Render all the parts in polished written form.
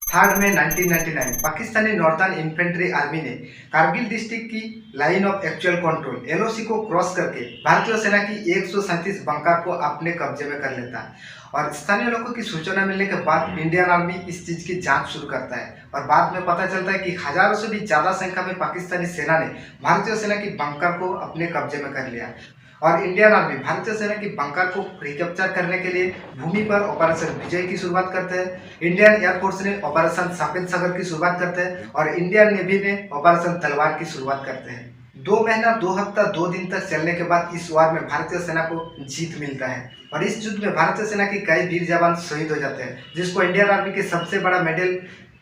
3 मई 1999 Pakistani northern infantry army ने Kargil district की line of actual control LOC को क्रॉस करके भारतीय सेना की 137 बंकर को अपने कब्जे में कर लेता है। और स्थानीय लोगों की सूचना मिलने के बाद इंडियन आर्मी इस चीज की जांच शुरू करता है और बाद में पता चलता है कि हजारों से भी ज्यादा संख्या में पाकिस्तानी सेना ने भारतीय सेना की बंकर को अपने कब्जे में कर लिया। और इंडियन आर्मी भारतीय सेना की बंकर को रिकैप्चर करने के लिए भूमि पर ऑपरेशन विजय की शुरुआत करते हैं। इंडियन एयरफोर्स ने ऑपरेशन सफेद सागर की शुरुआत करते हैं और इंडियन नेवी ने ऑपरेशन तलवार की शुरुआत करते हैं। 2 महीना 2 हफ्ता 2 दिन तक चलने के बाद इस वार में भारतीय सेना को जीत मिलता है और इस युद्ध में भारतीय सेना के कई वीर जवान शहीद हो जाते हैं, जिसको इंडियन आर्मी के सबसे बड़ा मेडल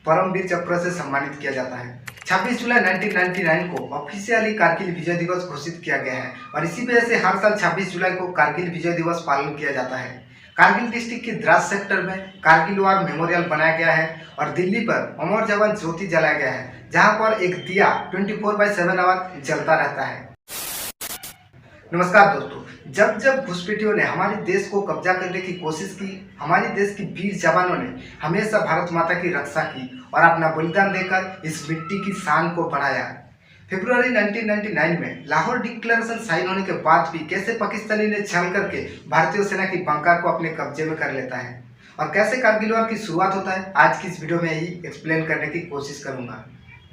परमवीर चक्र से सम्मानित किया जाता है। 26 जुलाई 1999 को ऑफिशियली कारगिल विजय दिवस घोषित किया गया है और इसी वजह से हर साल 26 जुलाई को कारगिल विजय दिवस पालन किया जाता है। कारगिल डिस्ट्रिक्ट के द्रास सेक्टर में कारगिल वार मेमोरियल बनाया गया है और दिल्ली पर अमर जवान ज्योति जलाया गया है, जहां पर एक दिया 24/7 आवर जलता रहता है। नमस्कार दोस्तों, जब जब घुसपैठियों ने हमारे देश को कब्जा करने की कोशिश की, हमारे देश की वीर जवानों ने हमेशा भारत माता की रक्षा की और अपना बलिदान देकर इस मिट्टी की शान को बढ़ाया। फरवरी 1999 में लाहौर डिक्लेरेशन साइन होने के बाद भी कैसे पाकिस्तानी ने छल करके भारतीय सेना की बंकर को अपने कब्जे में कर लेता है और कैसे कारगिल वार की शुरुआत होता है, आज की इस वीडियो में ही एक्सप्लेन करने की कोशिश करूंगा।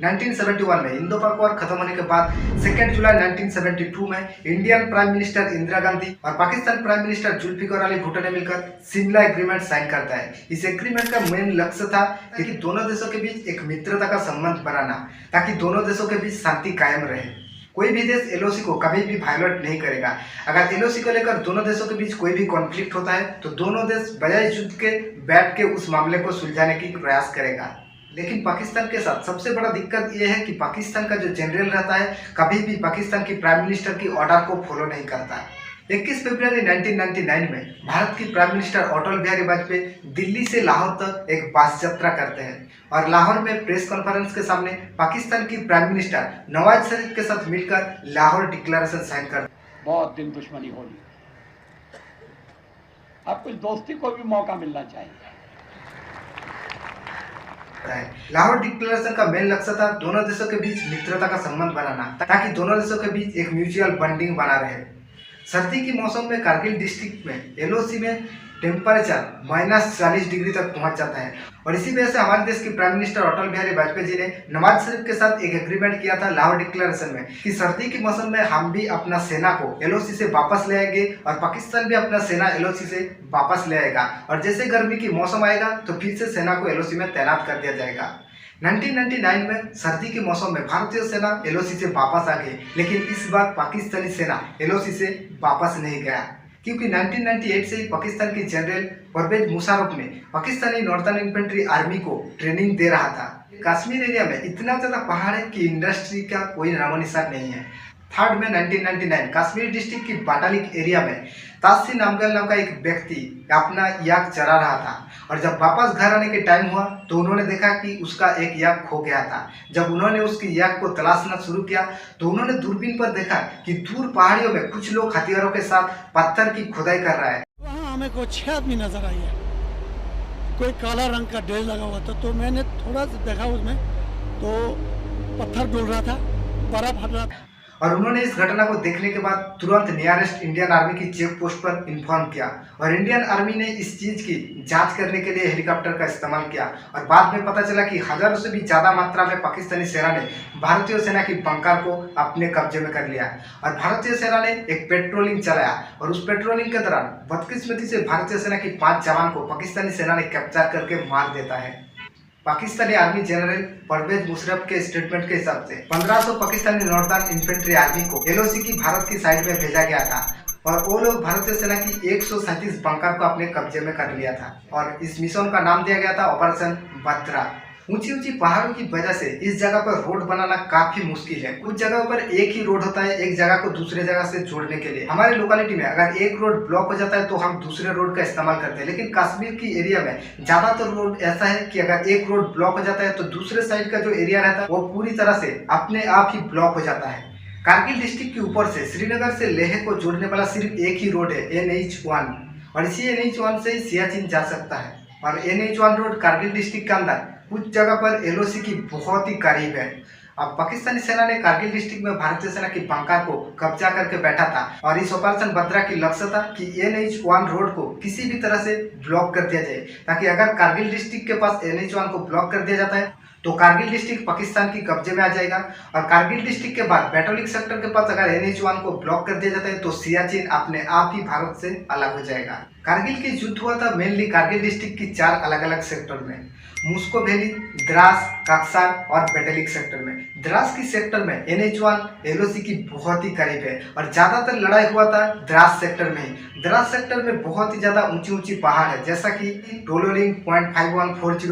1971 में इंडो पाक वॉर खत्म होने के बाद 2 जुलाई 1972 में Indian prime minister Indira Gandhi और पाकिस्तान प्राइम मिनिस्टर जुल्फिकार अली भुट्टो ने मिलकर शिमला एग्रीमेंट साइन करता है। इस एग्रीमेंट का मेन लक्ष्य था कि दोनों देशों के बीच एक मित्रता का संबंध बनाना, ताकि दोनों देशों के बीच शांति कायम रहे। कोई भी देश एलओसी को कभी भी वायलेट नहीं करेगा। अगर एलओसी को लेकर दोनों देशों के बीच कोई भी कॉन्फ्लिक्ट होता है तो दोनों देश बजाय युद्ध के बैठ के उस मामले को सुलझाने की प्रयास करेगा। लेकिन पाकिस्तान के साथ सबसे बड़ा दिक्कत यह है कि पाकिस्तान का जो जनरल रहता है कभी भी पाकिस्तान की प्राइम मिनिस्टर की ऑर्डर को फॉलो नहीं करता है। 21 फरवरी 1999 में भारत की प्राइम मिनिस्टर अटल बिहारी वाजपेयी दिल्ली से लाहौर तक एक बस यात्रा करते हैं और लाहौर में प्रेस कॉन्फ्रेंस के सामने पाकिस्तान की प्राइम मिनिस्टर नवाज शरीफ के साथ मिलकर लाहौर डिक्लेरेशन साइन करते हैं। बहुत दिन दुश्मनी होगी, अब कुछ दोस्ती को भी मौका मिलना चाहिए। लाहौर डिक्लेरेशन का मेन लक्ष्य था दोनों देशों के बीच मित्रता का संबंध बनाना, ताकि दोनों देशों के बीच एक म्यूचुअल बॉन्डिंग बना रहे। सर्दी की मौसम में कारगिल डिस्ट्रिक्ट में एलओसी में टेम्परेचर -40 डिग्री तक पहुंच जाता है और इसी वजह से हमारे देश के प्राइम मिनिस्टर अटल बिहारी वाजपेयी जी ने नवाज शरीफ के साथ एक एग्रीमेंट किया था लाहौर डिक्लेरेशन में कि सर्दी के मौसम में हम भी अपना सेना को एलओसी से वापस ले आएंगे और पाकिस्तान भी अपना सेना एलओसी से वापस ले आएगा और जैसे गर्मी की मौसम आएगा तो फिर से सेना को एलओसी में तैनात कर दिया जाएगा। 1999 में सर्दी के मौसम में भारतीय सेना एलओसी से वापस आ गई, लेकिन इस बार पाकिस्तानी सेना एलओसी से वापस नहीं गया, क्योंकि 1998 से ही पाकिस्तान के जनरल परवेज मुशर्रफ ने पाकिस्तानी नॉर्दर्न इन्फेंट्री आर्मी को ट्रेनिंग दे रहा था। कश्मीर एरिया में इतना ज़्यादा पहाड़ है कि इंडस्ट्री का कोई नामो निशान नहीं है। 3 मई 1999 कश्मीर डिस्ट्रिक्ट की बाटालिक एरिया में तासी नामगल नाम का एक व्यक्ति अपना याक चरा रहा था और जब वापस घर आने के टाइम हुआ तो उन्होंने देखा कि उसका एक याक खो गया था। जब उन्होंने उसकी याक को तलाशना शुरू किया तो उन्होंने दूरबीन पर देखा कि दूर पहाड़ियों में कुछ लोग हथियारों के साथ पत्थर की खुदाई कर रहा है। वहाँ हमें को 6 आदमी नजर आई है, कोई काला रंग का ड्रेस लगा हुआ था, तो मैंने थोड़ा सा देखा उसमें तो पत्थर डोल रहा था, बर्फ हट रहा था। और उन्होंने इस घटना को देखने के बाद तुरंत नियरेस्ट इंडियन आर्मी की चेक पोस्ट पर इन्फॉर्म किया और इंडियन आर्मी ने इस चीज की जांच करने के लिए हेलीकॉप्टर का इस्तेमाल किया और बाद में पता चला कि हजारों से भी ज्यादा मात्रा में पाकिस्तानी सेना ने भारतीय सेना की बंकर को अपने कब्जे में कर लिया और भारतीय सेना ने एक पेट्रोलिंग चलाया और उस पेट्रोलिंग के दौरान बदकिस्मती से भारतीय सेना की 5 जवान को पाकिस्तानी सेना ने कैप्चर करके मार देता है। पाकिस्तानी आर्मी जनरल परवेज मुशर्रफ के स्टेटमेंट के हिसाब से 1500 पाकिस्तानी नॉर्दर्न इन्फेंट्री आर्मी को एलओसी की भारत की साइड में भेजा गया था और वो लोग भारतीय सेना की 137 बंकर को अपने कब्जे में कर लिया था और इस मिशन का नाम दिया गया था ऑपरेशन भद्रा। ऊंची ऊंची पहाड़ों की वजह से इस जगह पर रोड बनाना काफी मुश्किल है। कुछ जगहों पर एक ही रोड होता है एक जगह को दूसरे जगह से जोड़ने के लिए। हमारी लोकेलिटी में अगर एक रोड ब्लॉक हो जाता है तो हम दूसरे रोड का इस्तेमाल करते हैं, लेकिन कश्मीर की एरिया में ज्यादातर रोड ऐसा है कि अगर एक रोड ब्लॉक हो जाता है तो दूसरे साइड का जो एरिया रहता है वो पूरी तरह से अपने आप ही ब्लॉक हो जाता है। कारगिल डिस्ट्रिक्ट के ऊपर से श्रीनगर से लेह को जोड़ने वाला सिर्फ एक ही रोड है NH1 और इसी NH1 से सियाचिन जा सकता है और NH1 रोड कारगिल डिस्ट्रिक्ट के अंदर कुछ जगह पर एलओसी की बहुत ही करीब है। अब पाकिस्तानी सेना ने कारगिल डिस्ट्रिक्ट में भारतीय सेना की बंकर को कब्जा करके बैठा था और इस ऑपरेशन बद्रा की लक्ष्य था कि NH-1 रोड को किसी भी तरह से ब्लॉक कर दिया जाए, ताकि अगर कारगिल डिस्ट्रिक्ट के पास NH-1 को ब्लॉक कर दिया जाता है तो कारगिल डिस्ट्रिक्ट पाकिस्तान की कब्जे में आ जाएगा और कारगिल डिस्ट्रिक्ट के बाद बैटोलिक सेक्टर के पास अगर NH-1 को ब्लॉक कर दिया जाता है तो सियाचिन अपने आप ही भारत से अलग हो जाएगा। कारगिल की युद्ध हुआ था मेनली कारगिल डिस्ट्रिक्ट की 4 अलग अलग सेक्टर में, मुस्को वैली, द्रास, कक्सर और बैटलिक सेक्टर में। द्रास की सेक्टर में NH-1 एलओसी की बहुत ही करीब है और ज़्यादातर लड़ाई हुआ था द्रास सेक्टर में ही। द्रास सेक्टर में बहुत ही ज़्यादा ऊंची ऊंची पहाड़ है, जैसा कि टोलोलिंग, 0.5140,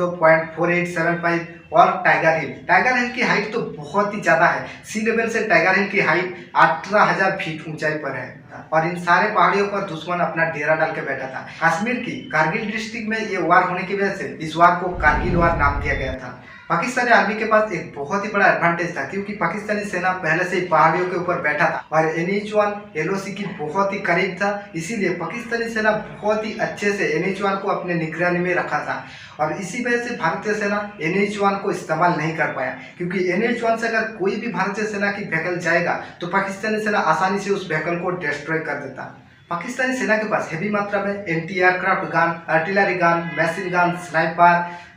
0.4875 और टाइगर हिल। टाइगर हिल की हाइट तो बहुत ही ज़्यादा है, सी लेवल से टाइगर हिल की हाइट 18,000 फीट ऊंचाई पर है और इन सारे पहाड़ियों पर दुश्मन अपना डेरा डाल के बैठा था। कश्मीर की कारगिल डिस्ट्रिक्ट में ये वार होने की वजह से इस वार को कारगिल वार नाम दिया गया था। पाकिस्तानी आर्मी के पास एक बहुत ही बड़ा एडवांटेज था, क्योंकि पाकिस्तानी सेना पहले से ही पहाड़ियों के ऊपर बैठा था और NH-1 एलओसी की बहुत ही करीब था, इसीलिए पाकिस्तानी सेना बहुत ही अच्छे से NH-1 को अपने निगरानी में रखा था और इसी वजह से भारतीय सेना NH-1 को इस्तेमाल नहीं कर पाया, क्योंकि NH-1 से अगर कोई भी भारतीय सेना की व्हीकल जाएगा तो पाकिस्तानी सेना आसानी से उस व्हीकल को डिस्ट्रॉय कर देता। पाकिस्तानी सेना के पास हेवी मात्रा में anti aircraft gun, artillery gun, machine gun, sniper,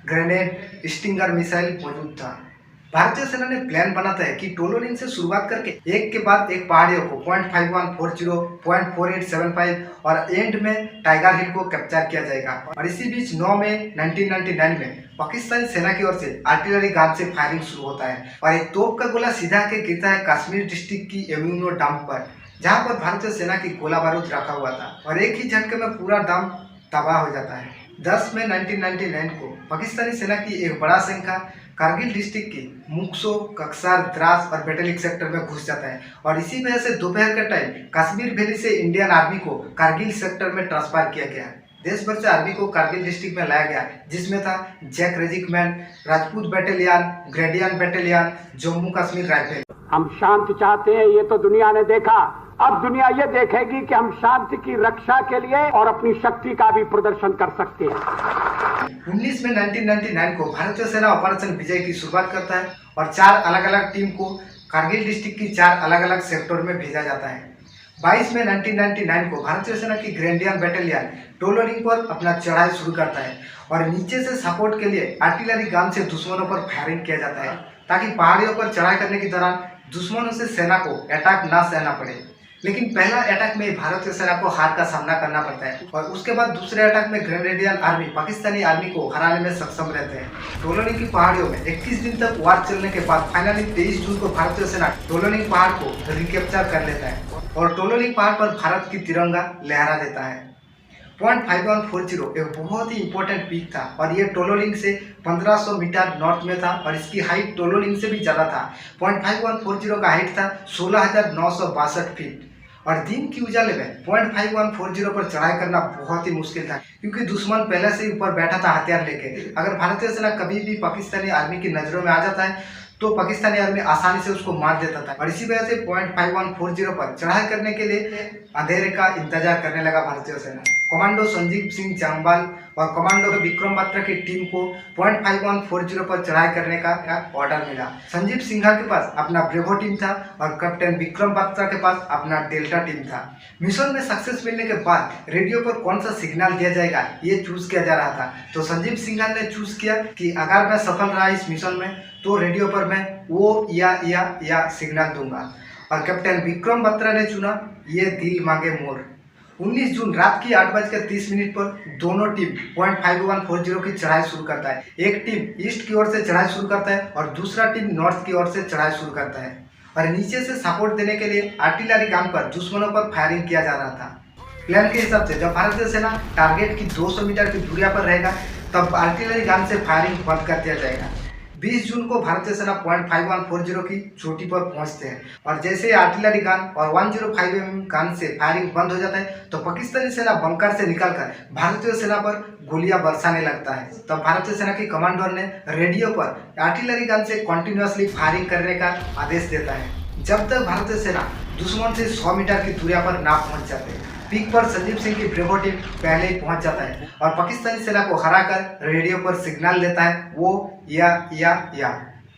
grenade, stinger missile मौजूद था। भारतीय सेना ने प्लान बनाता है कि टोलोलिंग से शुरुआत करके एक के बाद एक पहाड़ियों को 0.5140, 0.4875 और एंड में टाइगर हिल को कैप्चर किया जाएगा। और इसी बीच 9 मई 1999 में पाकिस्तानी सेना की ओर से आर्टिलरी गन से फायरिंग शुरू होता है और एक तोप का गोला सीधा के गिरता है कश्मीर डिस्ट्रिक्ट की एम्यूनो डंप पर, जहां पर भारतीय सेना की गोला बारूद रखा हुआ था और एक ही झटके में पूरा डंप तबाह हो जाता है। 10 मई 1999 को पाकिस्तानी सेना की एक बड़ा संख्या कारगिल डिस्ट्रिक्ट की मुक्सो, कक्सर, द्रास और बैटलिक सेक्टर में घुस जाता है और इसी वजह से दोपहर के टाइम कश्मीर वैली से इंडियन आर्मी को कारगिल सेक्टर में ट्रांसफर किया गया। देश भर से आर्मी को कारगिल डिस्ट्रिक्ट में लाया गया, जिसमें था जैक रेजिमेंट, राजपूत बैटालियन, ग्रेडियन बैटालियन, जम्मू कश्मीर राइफल। हम शांति चाहते हैं, ये तो दुनिया ने देखा। अब दुनिया ये देखेगी कि हम शांति की रक्षा के लिए और अपनी शक्ति का भी प्रदर्शन कर सकते हैं। 19 मई 1999 को भारतीय सेना ऑपरेशन विजय की शुरुआत करता है और 4 अलग अलग टीम को कारगिल डिस्ट्रिक्ट की 4 अलग अलग सेक्टर में भेजा जाता है। 22 मई 1999 को भारतीय सेना की ग्रेडियन बैटालियन टोलोलिंग पर अपना चढ़ाई शुरू करता है और नीचे से सपोर्ट के लिए आर्टिलरी गन से दुश्मनों पर फायरिंग किया जाता है, ताकि पहाड़ियों पर चढ़ाई करने के दौरान दुश्मनों से सेना को अटैक ना सहना पड़े। लेकिन पहला अटैक में भारतीय सेना को हार का सामना करना पड़ता है और उसके बाद दूसरे अटैक में ग्रेनेडियन आर्मी पाकिस्तानी आर्मी को हराने में सक्षम रहते हैं। टोलोलिंग की पहाड़ियों में 21 दिन तक वार चलने के बाद फाइनली 23 जून को भारतीय सेना टोलोलिंग पहाड़ को रिकैप्चर कर लेता है और टोलोलिंग पहाड़ पर भारत की तिरंगा लहरा देता है। 0.5140 एक बहुत ही इंपॉर्टेंट पीक था और ये टोलोलिंग से 1500 मीटर नॉर्थ में था और इसकी हाइट टोलोलिंग से भी ज़्यादा था। 0.5140 का हाइट था 16,962 फीट और दिन की उजाले में 0.5140 पर चढ़ाई करना बहुत ही मुश्किल था, क्योंकि दुश्मन पहले से ही ऊपर बैठा था हथियार लेके। अगर भारतीय सेना कभी भी पाकिस्तानी आर्मी की नज़रों में आ जाता है तो पाकिस्तानी आर्मी आसानी से उसको मार देता था और इसी वजह से 0.5140 पर चढ़ाई करने के लिए अंधेरे का इंतजार करने लगा भारतीय सेना। कमांडो संजीव सिंह चांबाल और कमांडो विक्रम बत्रा की टीम को 0.5140 पर चढ़ाई करने का ऑर्डर मिला। संजीव सिन्हा के पास अपना ब्रेवो टीम था और कैप्टन विक्रम बत्रा के पास अपना डेल्टा टीम था। मिशन में सक्सेस मिलने के बाद रेडियो पर कौन सा सिग्नल दिया जाएगा ये चूज किया जा रहा था, तो संजीव सिन्हा ने चूज किया कि अगर मैं सफल रहा इस मिशन में तो रेडियो पर मैं वो या सिग्नल दूंगा और कैप्टन विक्रम बत्रा ने चुना ये दिल मांगे मोर। 19 जून रात की 8:30 पर दोनों टीम 0.5140 की चढ़ाई शुरू करता है। एक टीम ईस्ट की ओर से चढ़ाई शुरू करता है और दूसरा टीम नॉर्थ की ओर से चढ़ाई शुरू करता है और नीचे से सपोर्ट देने के लिए आर्टिलरी गन पर दुश्मनों पर फायरिंग किया जा रहा था। प्लान के हिसाब से जब भारतीय सेना टारगेट की 200 मीटर की दूरिया पर रहेगा तब आर्टिलरी गन से फायरिंग बंद कर दिया जाएगा। 20 जून को भारतीय सेना 0.5140 की चोटी पर पहुंचते हैं और जैसे ही आर्टिलरी गन और 105 mm गन से फायरिंग बंद हो जाता है तो पाकिस्तानी सेना बंकर से निकलकर भारतीय सेना पर गोलियां बरसाने लगता है। तब भारतीय सेना के कमांडर ने रेडियो पर आर्टिलरी गन से कंटिन्यूअसली फायरिंग करने का आदेश देता है, जब तक भारतीय सेना दुश्मन से 100 मीटर की दूरिया पर ना पहुंच जाते हैं। पीक पर संजीव सिंह की ब्रेवो टीम पहले ही पहुंच जाता है और पाकिस्तानी सेना को हराकर रेडियो पर सिग्नल देता है वो या।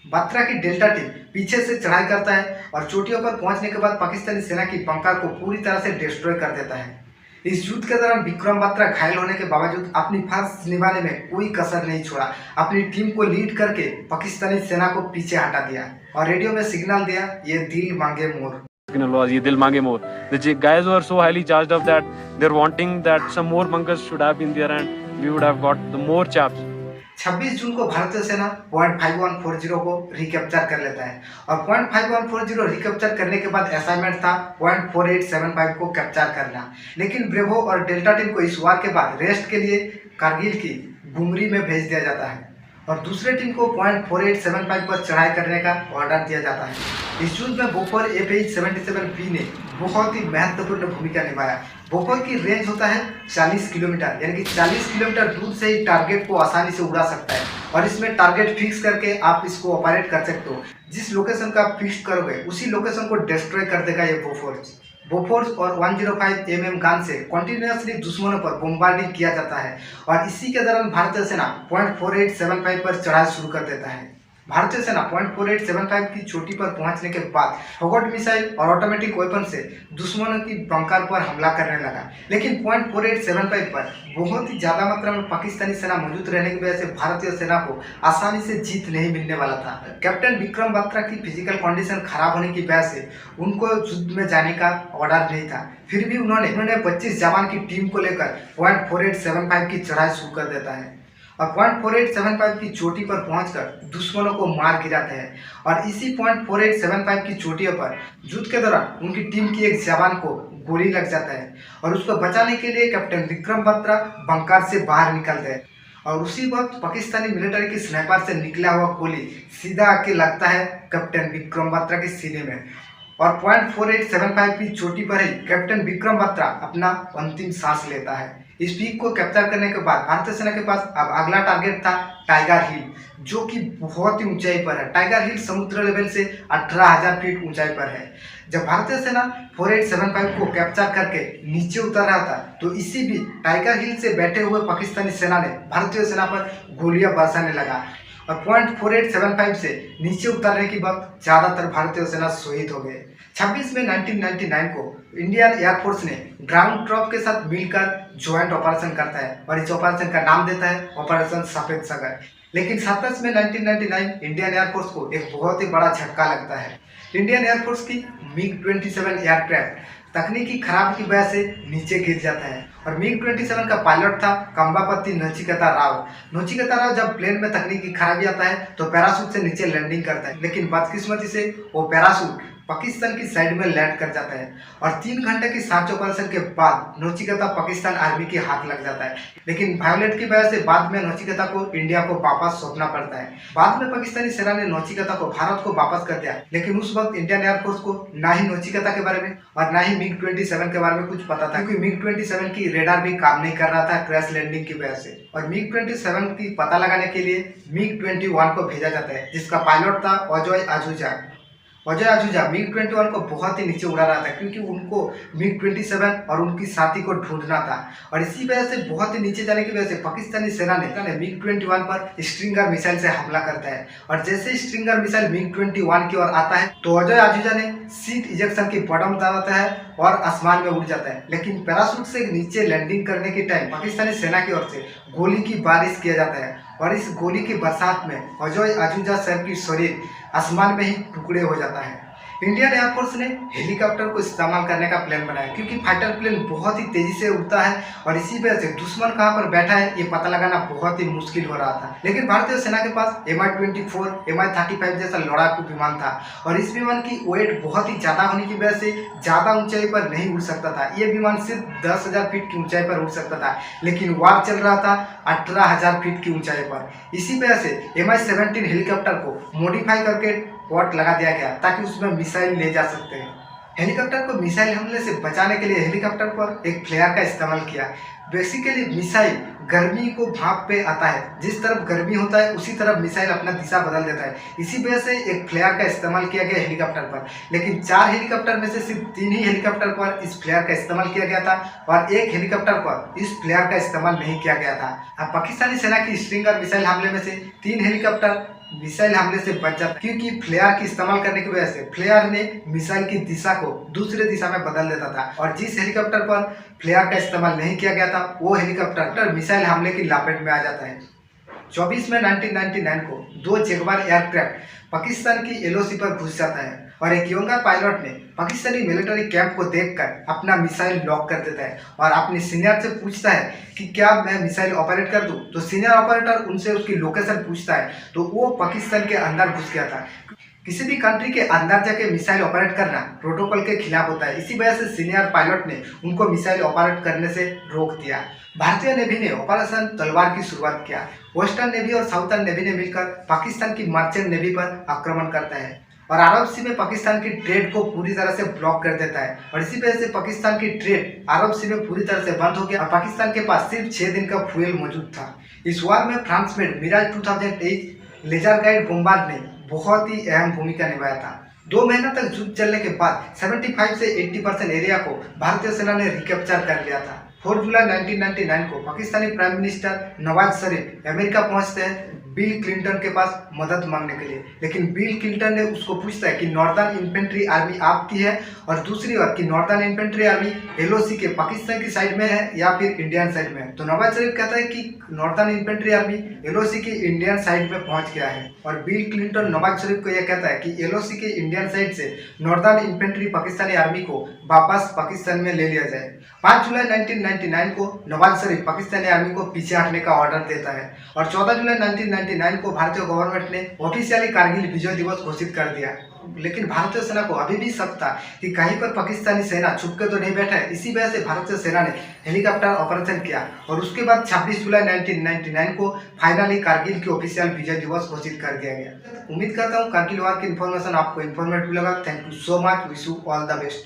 बात्रा की डेल्टा टीम पीछे से चढ़ाई करता है और चोटियों पर पहुंचने के बाद पाकिस्तानी सेना की बंकर को पूरी तरह से डिस्ट्रॉय कर देता है। इस युद्ध के दौरान विक्रम बात्रा घायल होने के बावजूद अपनी फर्ज निभाने में कोई कसर नहीं छोड़ा। अपनी टीम को लीड करके पाकिस्तानी सेना को पीछे हटा दिया और रेडियो में सिग्नल दिया, ये दिल मांगे मोर। Signal was "Ye Dil Mange More." The guys were so highly charged up that they're wanting that some more bunkers should have been there and we would have got the more chaps. 26 जून को भारतीय सेना point 5140 को recapture कर लेता है और point 5140 recapture करने के बाद असाइनमेंट था पॉइंट 4875 को कैप्चर करना। लेकिन ब्रेवो और डेल्टा टीम को इस वार के बाद रेस्ट के लिए कारगिल की गुमरी में भेज दिया जाता है और दूसरे टीम को पॉइंट 4875 पर चढ़ाई करने का ऑर्डर दिया जाता है। इस युद्ध में बोफोर FH-77B ने बहुत ही महत्वपूर्ण भूमिका निभाया। बोफोर की रेंज होता है 40 किलोमीटर, यानी कि 40 किलोमीटर दूर से ही टारगेट को आसानी से उड़ा सकता है और इसमें टारगेट फिक्स करके आप इसको ऑपरेट कर सकते हो। जिस लोकेशन का फिक्स करोगे उसी लोकेशन को डिस्ट्रॉय कर देगा ये बोफोर्स और 105 mm गन से कंटिन्यूसली दुश्मनों पर बमबार्डिंग किया जाता है और इसी के दौरान भारतीय सेना पॉइंट 4875 पर चढ़ाई शुरू कर देता है। भारतीय सेना पॉइंट 4875 की चोटी पर पहुंचने के बाद फोगोट मिसाइल और ऑटोमेटिक वेपन से दुश्मनों की बंकर पर हमला करने लगा। लेकिन पॉइंट 4875 पर बहुत ही ज़्यादा मात्रा में पाकिस्तानी सेना मौजूद रहने की वजह से भारतीय सेना को आसानी से जीत नहीं मिलने वाला था। कैप्टन विक्रम बात्रा की फिजिकल कंडीशन खराब होने की वजह से उनको युद्ध में जाने का ऑर्डर नहीं था। फिर भी उन्होंने 25 जवान की टीम को लेकर पॉइंट 4875 की चढ़ाई शुरू कर देता है और पॉइंट 4875 की चोटी पर पहुंचकर दुश्मनों को मार गिराते हैं और इसी पॉइंट 4875 की चोटियों पर युद्ध के दौरान उनकी टीम की एक जवान को गोली लग जाता है और उसको बचाने के लिए कैप्टन विक्रम बात्रा बंकर से बाहर निकलते हैं और उसी वक्त पाकिस्तानी मिलिट्री की स्नाइपर से निकला हुआ गोली सीधा आके लगता है कैप्टन विक्रम बात्रा के सीने में और पॉइंट 4875 की चोटी पर ही कैप्टन विक्रम बात्रा अपना अंतिम सांस लेता है। इस पीक को कैप्चर करने के बाद भारतीय सेना के पास अब अगला टारगेट था टाइगर हिल, जो कि बहुत ही ऊंचाई पर है। टाइगर हिल समुद्र लेवल से 18,000 फीट ऊंचाई पर है। जब भारतीय सेना 4875 को कैप्चर करके नीचे उतर रहा था तो इसी भी टाइगर हिल से बैठे हुए पाकिस्तानी सेना ने भारतीय सेना पर गोलियां बरसाने लगा और पॉइंट 4875 से नीचे उतरने के वक्त ज़्यादातर भारतीय सेना शहीद हो गए। 26 मई 1999 को इंडियन एयरफोर्स ने ग्राउंड ट्रॉप के साथ मिलकर ज्वाइंट ऑपरेशन करता है और इस ऑपरेशन का नाम देता है ऑपरेशन सफेद सागर। लेकिन 27 मई 1999 इंडियन एयरफोर्स को एक बहुत ही बड़ा झटका लगता है। इंडियन एयरफोर्स की MiG-27 एयरक्राफ्ट तकनीकी खराब की वजह से नीचे गिर जाता है और MiG-27 का पायलट था कंबापति नचिकेता राव। नचिकेता राव जब प्लेन में तकनीकी खराबी आता है तो पैराशूट से नीचे लैंडिंग करता है, लेकिन बदकिस्मती से वो पैराशूट पाकिस्तान की साइड में लैंड कर जाता है और 3 घंटे की सर्च ऑपरेशन के बाद नचिकेता पाकिस्तान आर्मी के हाथ लग जाता है। लेकिन वायलेट की वजह से बाद में नचिकेता को इंडिया को वापस सौंपना पड़ता है। बाद में पाकिस्तानी सेना ने नचिकेता को भारत को वापस कर दिया, लेकिन उस वक्त इंडियन एयरफोर्स को ना ही नचिकेता के बारे में और ना ही MiG-27 के बारे में कुछ पता था, क्योंकि MiG-27 की रेडार भी काम नहीं कर रहा था क्रैश लैंडिंग की वजह से। और MiG-27 की पता लगाने के लिए MiG-21 को भेजा जाता है, जिसका पायलट था अजय आजूजा। MiG-21 को बहुत ही नीचे उड़ा रहा था क्योंकि उनको MiG-27 और उनकी साथी को ढूंढना था और इसी वजह से बहुत ही नीचे जाने की वजह से पाकिस्तानी सेना ने MiG-21 पर स्ट्रिंगर मिसाइल से हमला करता है और जैसे स्ट्रिंगर मिसाइल MiG-21 की ओर आता है तो अजय आजूजा ने सीट इजेक्शन की बटन दबाता है और आसमान में उड़ जाता है। लेकिन पैराशूट से नीचे लैंडिंग करने के टाइम पाकिस्तानी सेना की ओर से गोली की बारिश किया जाता है और इस गोली की बरसात में अजय आजूजा सर की शरीर आसमान में ही टुकड़े हो जाता है। इंडियन एयरफोर्स ने हेलीकॉप्टर को इस्तेमाल करने का प्लान बनाया क्योंकि फाइटर प्लेन बहुत ही तेजी से उड़ता है और इसी वजह से दुश्मन कहां पर बैठा है ये पता लगाना बहुत ही मुश्किल हो रहा था। लेकिन भारतीय सेना के पास Mi-24, Mi-35 जैसा लड़ाकू विमान था और इस विमान की वेट बहुत ही ज़्यादा होने की वजह से ज़्यादा ऊंचाई पर नहीं उड़ सकता था। ये विमान सिर्फ 10,000 फीट की ऊंचाई पर उड़ सकता था, लेकिन वार चल रहा था 18,000 फीट की ऊंचाई पर। इसी वजह से Mi-17 हेलीकॉप्टर को मॉडिफाई करके पॉट लगा दिया गया ताकि उसमें मिसाइल ले जा सकते हैं। हेलीकॉप्टर को मिसाइल हमले से बचाने के लिए हेलीकॉप्टर पर एक फ्लेयर का इस्तेमाल किया। बेसिकली मिसाइल गर्मी को भाप पे आता है, जिस तरफ गर्मी होता है उसी तरफ मिसाइल अपना दिशा बदल देता है। इसी वजह से एक फ्लेयर का इस्तेमाल किया गया हेलीकॉप्टर पर। लेकिन 4 हेलीकॉप्टर में से सिर्फ 3 ही हेलीकॉप्टर पर इस फ्लेयर का इस्तेमाल किया गया था और एक हेलीकॉप्टर पर इस फ्लेयर का इस्तेमाल नहीं किया गया था। अब पाकिस्तानी सेना की स्ट्रिंगर मिसाइल हमले में से 3 हेलीकॉप्टर मिसाइल हमले से बच जाता, क्योंकि फ्लेयर की इस्तेमाल करने की वजह से फ्लेयर ने मिसाइल की दिशा को दूसरे दिशा में बदल देता था और जिस हेलीकॉप्टर पर फ्लेयर का इस्तेमाल नहीं किया गया था वो हेलीकॉप्टर मिसाइल हमले की लपेट में आ जाता है। 24 मई 1999 को 2 जगुआर एयरक्राफ्ट पाकिस्तान की एलओसी पर घुस जाता है और एक यंगर पायलट ने पाकिस्तानी मिलिट्री कैंप को देखकर अपना मिसाइल लॉक कर देता है और अपने सीनियर से पूछता है कि क्या मैं मिसाइल ऑपरेट कर दूं। तो सीनियर ऑपरेटर उनसे उसकी लोकेशन पूछता है, तो वो पाकिस्तान के अंदर घुस गया था। किसी भी कंट्री के अंदर जाके मिसाइल ऑपरेट करना प्रोटोकॉल के खिलाफ होता है। इसी वजह से सीनियर पायलट ने उनको मिसाइल ऑपरेट करने से रोक दिया। भारतीय नेवी ने ऑपरेशन तलवार की शुरुआत किया। वेस्टर्न नेवी और साउथर्न नेवी ने मिलकर पाकिस्तान की मर्चेंट नेवी पर आक्रमण करता है और अरब सी में पाकिस्तान की ट्रेड को पूरी तरह से ब्लॉक कर देता है और इसी वजह से पाकिस्तान की ट्रेड अरब सी में पूरी तरह से बंद हो गया और पाकिस्तान के पास सिर्फ 6 दिन का फ्यूल मौजूद था। इस वार में फ्रांस में मिराज 2008 लेजर गाइड बॉम्बार्ड ने बहुत ही अहम भूमिका निभाया था। 2 महीनों तक युद्ध चलने के बाद 75 से 80% एरिया को भारतीय सेना ने रिकैप्चर कर लिया था। 4 जुलाई 1999 को Pakistani prime minister Nawaz Sharif America पहुंचते हैं बिल क्लिंटन के पास मदद मांगने के लिए, लेकिन बिल क्लिंटन ने उसको पूछता है कि नॉर्दर्न इन्फेंट्री आर्मी आपकी है और दूसरी ओर कि नॉर्दर्न इन्फेंट्री आर्मी एलओसी के पाकिस्तान की साइड में है या फिर इंडियन साइड में है। तो नवाज शरीफ कहता है कि नॉर्दर्न इन्फेंट्री आर्मी एलओसी की इंडियन साइड में पहुंच गया है और बिल क्लिंटन नवाज शरीफ को यह कहता है कि एलओसी के इंडियन साइड से नॉर्दर्न इन्फेंट्री पाकिस्तानी आर्मी को वापस पाकिस्तान में ले लिया जाए। 5 जुलाई 1999 को नवाज शरीफ पाकिस्तानी आर्मी को पीछे हटने का ऑर्डर देता है और 14 जुलाई 1999 को भारतीय गवर्नमेंट ने ऑफिशियली कारगिल विजय दिवस घोषित कर दिया। लेकिन भारतीय सेना को अभी भी शक था कि कहीं पर पाकिस्तानी सेना छुप के तो नहीं बैठा है। इसी वजह से भारतीय सेना ने हेलीकॉप्टर ऑपरेशन किया और उसके बाद 26 जुलाई 1999 को फाइनली कारगिल की ऑफिशियल विजय दिवस घोषित कर दिया गया। उम्मीद करता हूँ कारगिल वार की इन्फॉर्मेशन आपको इन्फॉर्मेटिव लगा। Thank you so much. Wish you all the best.